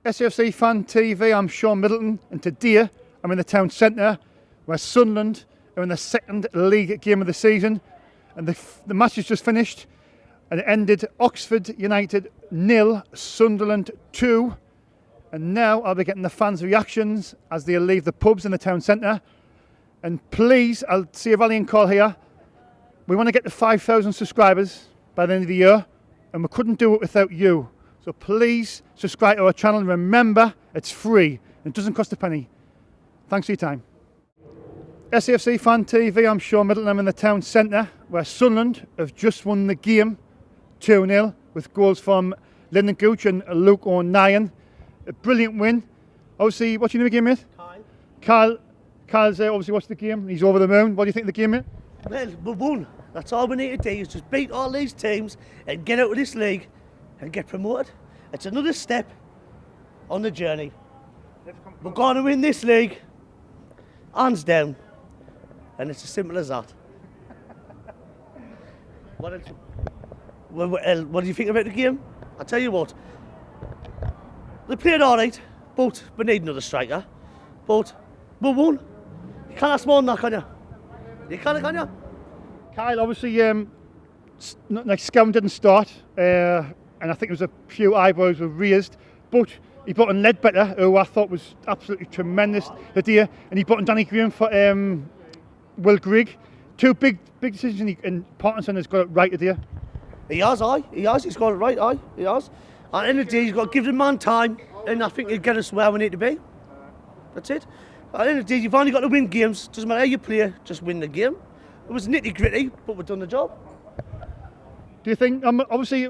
SAFC Fan TV, I'm SHAUN Middleton, and today I'm in the town centre where Sunderland are in the second league game of the season, and the match has just finished and it ended Oxford United 0, Sunderland 2, and now I'll be getting the fans' reactions as they leave the pubs in the town centre. And please, I'll see a rallying call here. We want to get to 5,000 subscribers by the end of the year, and we couldn't do it without you. So please subscribe to our channel, and remember, it's free. It doesn't cost a penny. Thanks for your time. SAFC Fan TV, I'm SHAUN Middleton. I'm in the town centre where Sunderland have just won the game 2-0 with goals from Lyndon Gooch and Luke O'Neill. A brilliant win. Obviously, what's your name again, mate? Kyle. Kyle's obviously watched the game. He's over the moon. What do you think of the game, mate? Well, we won. That's all we need to do is just beat all these teams and get out of this league and get promoted. It's another step on the journey. We're going to win this league, hands down, and it's as simple as that. What do you think about the game? I'll tell you what, they played all right, but we need another striker. But we won. You can't ask more than that, can you? You can't, can you? Kyle, obviously, Scout didn't start, and I think it was a few eyebrows were raised, but he brought in Ledbetter, who I thought was absolutely tremendous today, and he brought in Danny Graham for Will Grigg. Two big decisions, and Parkinson has got it right today. He has, he's got it right, he has. At the end of the day, he's got to give the man time, and I think he'll get us where we need to be. That's it. At the end of the day, you've only got to win games. Doesn't matter how you play, just win the game. It was nitty gritty, but we've done the job. Do you think? Obviously, I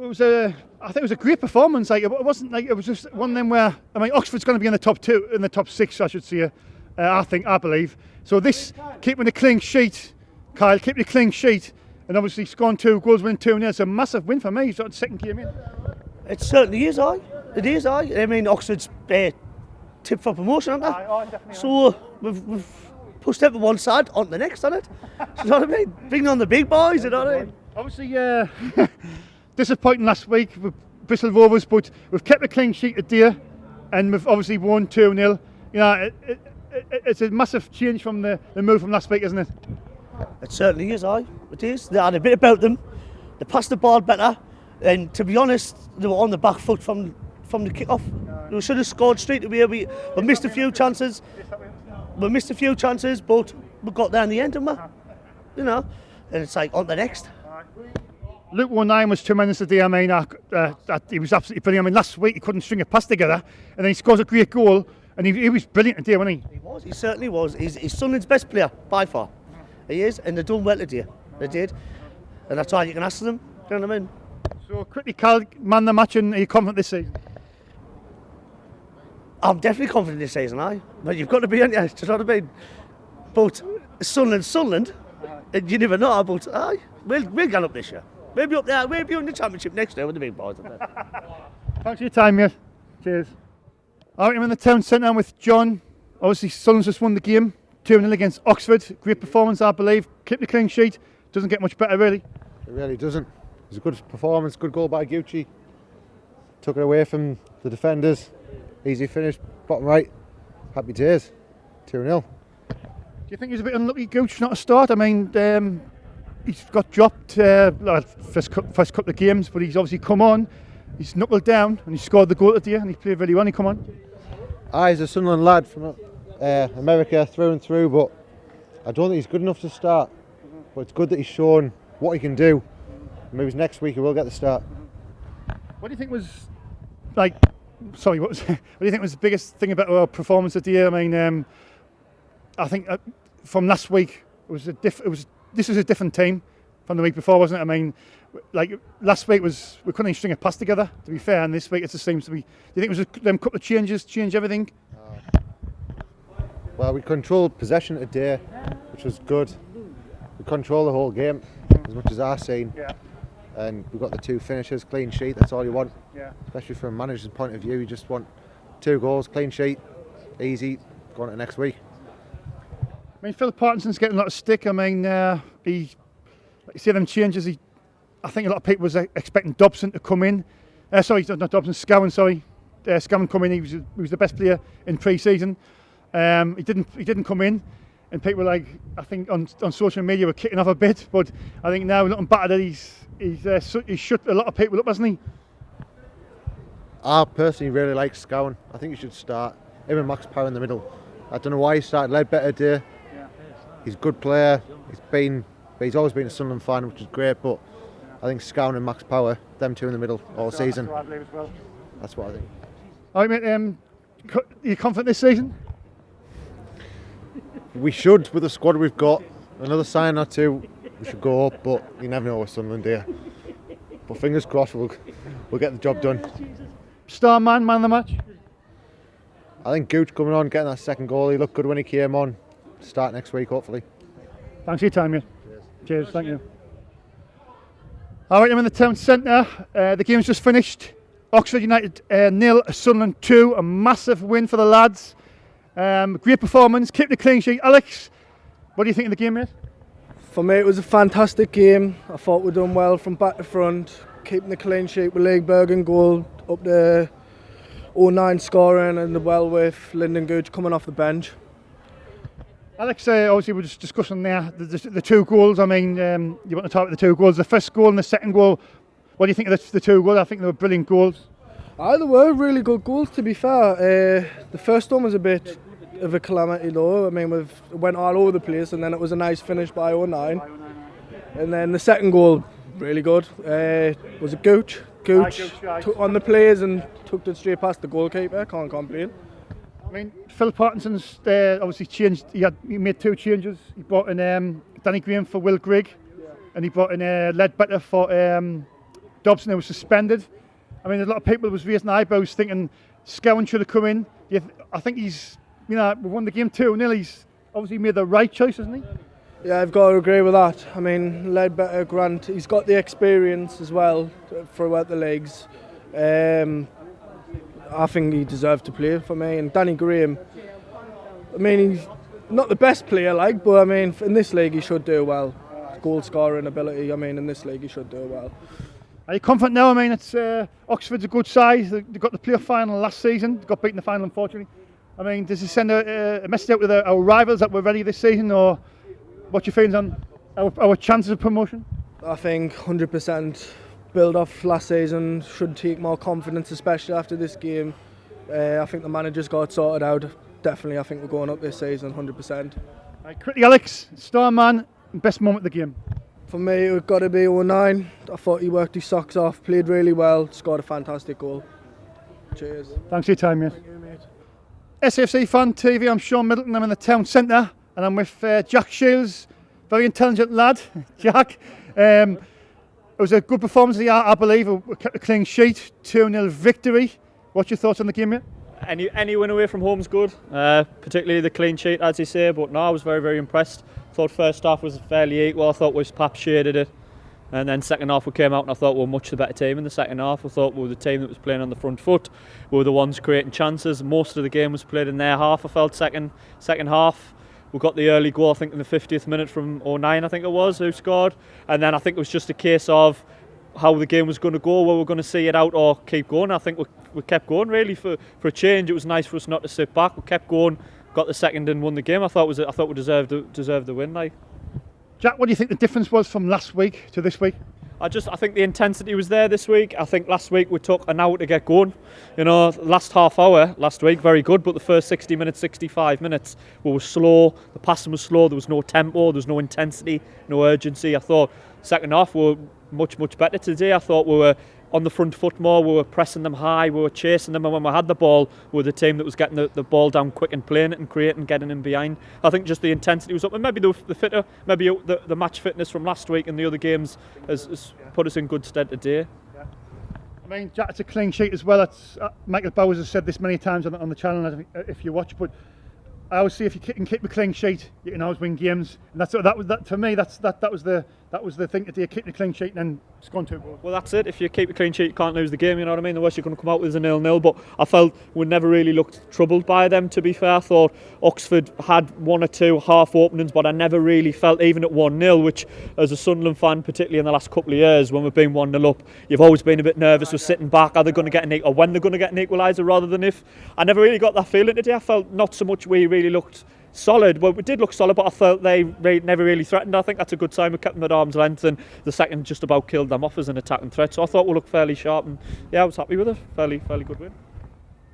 think it was a great performance. Like, it wasn't like it was just one of them where Oxford's going to be in the top 2, in the top 6, I should say. I believe. So this keeping the clean sheet, Kyle, keep the clean sheet, and obviously scoring 2 goals, winning 2-0. It's a massive win for me. He's got the second game in. It certainly is, It is, Oxford's tipped for promotion, aren't they? So we've pushed them to one side, on the next, on it. You know what I mean? Bring on the big boys, you know what I mean? Obviously, disappointing last week with Bristol Rovers, but we've kept a clean sheet today, and we've obviously won 2-0. You know, it's a massive change from the move from last week, isn't it? It certainly is, It is. They had a bit about them. They passed the ball better, and to be honest, they were on the back foot from the kick-off. We should have scored straight away. We missed a few chances. But we got there in the end, didn't we? You know, and it's like, on the next. Luke O'Neill was tremendous today. He was absolutely brilliant. Last week he couldn't string a pass together, and then he scores a great goal, and he was brilliant today, wasn't he? He certainly was. He's Sunderland's best player, by far. He is, and they've done well today. They did. And that's all you can ask them. You know what I mean? So, quickly, Carl, man the match, and are you confident this season? I'm definitely confident this season, But you've got to be, aren't you? Do you know what I mean? But Sunderland, and you never know, but we'll get up this year. We'll be up there, we'll be in the championship next year with the big boys. Thanks for your time, mate. Cheers. All right, I'm in the town centre with John. Obviously, Sunderland just won the game, 2-0 against Oxford. Great performance, I believe. Keep the clean sheet. Doesn't get much better, really. It really doesn't. It was a good performance, good goal by Gucci. Took it away from the defenders. Easy finish, bottom right. Happy days. 2-0. Do you think he's a bit unlucky, Gooch, not to start? He's got dropped first couple of games, but he's obviously come on. He's knuckled down and he scored the goal today, and he played really well. He come on. He's a Sunderland lad from America through and through, but I don't think he's good enough to start. But it's good that he's shown what he can do. Maybe next week he will get the start. What do you think was what do you think was the biggest thing about our performance today? I think from last week this was a different team from the week before, wasn't it? Last week we couldn't even string a pass together, to be fair, and this week it just seems to be. Do you think it was them couple of changes change everything? Well, we controlled possession today, which was good. We controlled the whole game as much as I've seen. Yeah. And we've got the 2 finishes, clean sheet, that's all you want. Yeah. Especially from a manager's point of view, you just want 2 goals, clean sheet, easy, going to next week. Phil Parkinson's getting a lot of stick. Like you see them changes, I think a lot of people was expecting Dobson to come in. Sorry, not Dobson, Scowen, sorry. Scammon come in. He was the best player in pre-season. He didn't come in, and people I think on social media were kicking off a bit. But I think now looking back at it, he's shut a lot of people up, hasn't he? I personally really like Scowen. I think he should start him and Max Power in the middle. I don't know why he started Ledbetter today. He's a good player. He's always been a Sunderland fan, which is great. But I think Scowen and Max Power, them two in the middle all season. That's what I believe as well. That's what I think. All right, mate. Are you confident this season? We should, with the squad we've got. Another sign or two, we should go up. But you never know with Sunderland, do you? But fingers crossed, we'll get the job done. Star man of the match? I think Gooch coming on, getting that second goal. He looked good when he came on. Start next week, hopefully. Thanks for your time, mate. Cheers, thank you. All right, I'm in the town centre. The game's just finished. Oxford United 0, Sunderland 2. A massive win for the lads. Great performance, keep the clean sheet. Alex, what do you think of the game, mate? For me, it was a fantastic game. I thought we'd done well from back to front, keeping the clean sheet with Legberg and goal, up the 09 scoring, and well with Lyndon Gooch coming off the bench. Alex, obviously we're just discussing there the two goals. I mean, you want to talk about the two goals. The first goal and the second goal, what do you think of the two goals? I think they were brilliant goals. They were really good goals, to be fair. The first one was a bit of a calamity though. I mean, it went all over the place, and then it was a nice finish by 09. And then the second goal, really good. Was it Gooch? Gooch took on the players and took it straight past the goalkeeper. Can't complain. I mean, Phil Parkinson's obviously changed. He made two changes. He brought in Danny Graham for Will Grigg, and he brought in Ledbetter for Dobson, who was suspended. I mean, a lot of people was raising eyebrows thinking Scowen should have come in. I think he's, we won the game 2-0. He's obviously made the right choice, hasn't he? Yeah, I've got to agree with that. I mean, Ledbetter, Grant, he's got the experience as well throughout the leagues. I think he deserved to play for me. And Danny Graham, I mean, he's not the best player, but I mean, in this league he should do well. Goal scoring ability, I mean, in this league he should do well. Are you confident now? I mean, it's Oxford's a good size. They got the playoff final last season. They got beaten in the final, unfortunately. I mean, does it send a message out with our rivals that we're ready this season, or what's your feelings on our chances of promotion? I think 100% build off last season, should take more confidence, especially after this game. I think the manager's got it sorted out. Definitely, I think we're going up this season, 100%. Right, quickly, Alex, star man, best moment of the game. For me, it's got to be 09. I thought he worked his socks off, played really well, scored a fantastic goal. Cheers. Thanks for your time, mate. Thank you, mate. SAFC Fan TV, I'm Shaun Middleton. I'm in the town centre, and I'm with Jack Shields, very intelligent lad. Jack, it was a good performance, I believe. We kept a clean sheet, 2-0 victory. What's your thoughts on the game, mate? Any win away from home's good, particularly the clean sheet, as you say. But no, I was very, very impressed. Thought first half was fairly equal. I thought we perhaps shaded it, and then second half we came out and I thought we were much the better team in the second half. I thought we were the team that was playing on the front foot. We were the ones creating chances. Most of the game was played in their half. I felt second half. We got the early goal, I think, in the 50th minute from 09, I think it was, who scored. And then I think it was just a case of how the game was going to go, whether we're going to see it out or keep going. I think we kept going, really, for a change. It was nice for us not to sit back. We kept going, got the second and won the game. I thought we deserved the win. Jack, what do you think the difference was from last week to this week? I think the intensity was there this week. I think last week we took an hour to get going. Last half hour last week, very good, but the first 60 minutes, 65 minutes, we were slow. The passing was slow. There was no tempo. There was no intensity, no urgency. I thought second half we were much, much better today. I thought we were on the front foot more. We were pressing them high. We were chasing them, and when we had the ball, we were the team that was getting the ball down quick and playing it and creating, getting in behind. I think just the intensity was up, and maybe the fitter, maybe the match fitness from last week and the other games has put us in good stead today. Yeah. I mean, Jack, it's a clean sheet as well. It's Michael Bowers has said this many times on the channel, if you watch, but I always see if you can keep a clean sheet, you can always win games. And that for me. That was the thing today. Keep the clean sheet and then score 2 goals. Well, that's it. If you keep a clean sheet, you can't lose the game. You know what I mean? The worst you're going to come out with is a 0-0. But I felt we never really looked troubled by them. To be fair, I thought Oxford had 1 or 2 half openings, but I never really felt, even at 1-0, which as a Sunderland fan, particularly in the last couple of years, when we've been 1-0 up, you've always been a bit nervous with sitting back. Are they going to get or when they're going to get an equaliser rather than if? I never really got that feeling today. I felt not so much we really looked solid. Well, we did look solid, but I felt they never really threatened. I think that's a good sign. We kept them at arm's length, and the second just about killed them off as an attacking threat. So I thought we looked fairly sharp, and yeah, I was happy with it. Fairly good win.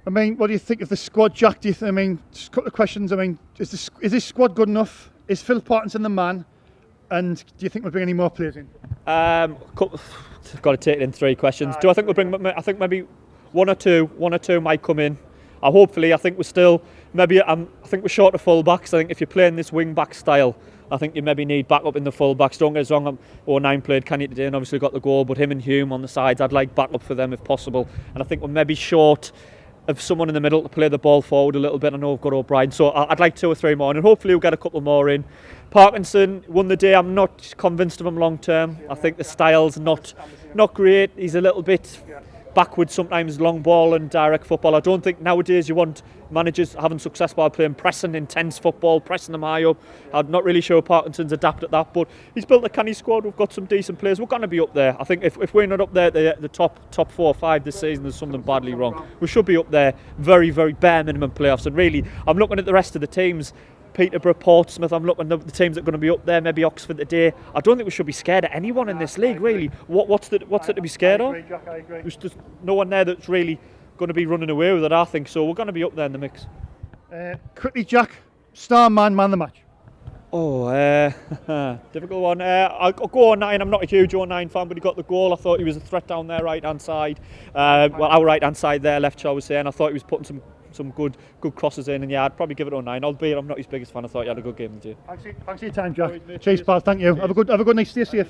I mean, what do you think of the squad, Jack? Just a couple of questions. I mean, is this squad good enough? Is Phil Parkinson the man? And do you think we'll bring any more players in? Got to take it in 3 questions. Do I think we'll bring? I think maybe one or two might come in. Hopefully, I think we're still maybe. I think we're short of full-backs. I think if you're playing this wing-back style, I think you maybe need backup in the full-backs. Don't get us wrong. 9 played Kenny today and obviously got the goal, but him and Hume on the sides, I'd like backup for them if possible. And I think we're maybe short of someone in the middle to play the ball forward a little bit. I know we've got O'Brien, so I'd like 2 or 3 more, and hopefully we'll get a couple more in. Parkinson won the day. I'm not convinced of him long term. I think the style's not great. He's a little bit backwards sometimes, long ball and direct football. I don't think nowadays you want managers having success by playing pressing, intense football, pressing them high up. I'm not really sure Parkinson's adapted that, but he's built a canny squad. We've got some decent players. We're going to be up there. I think if we're not up there at the top 4 or 5 this season, there's something badly wrong. We should be up there, very, very bare minimum playoffs. And really, I'm looking at the rest of the teams. Peterborough, Portsmouth, I'm looking at the teams that are going to be up there, maybe Oxford today. I don't think we should be scared of anyone in this league, really. What's there to be scared of? I agree. There's just no one there that's really going to be running away with it, I think. So we're going to be up there in the mix. Quickly, Jack, star man of the match. Difficult one. I'll go 09. I'm not a huge 09 fan, but he got the goal. I thought he was a threat down there, right-hand side. Our right-hand side there, left, shall we say, and I thought he was putting some good crosses in, and yeah, I'd probably give it a 9. Albeit I'm not his biggest fan. I thought he had a good game today. Thanks for your time, Jack. Cheers, pal. Thank you. Have a good night. Stay safe.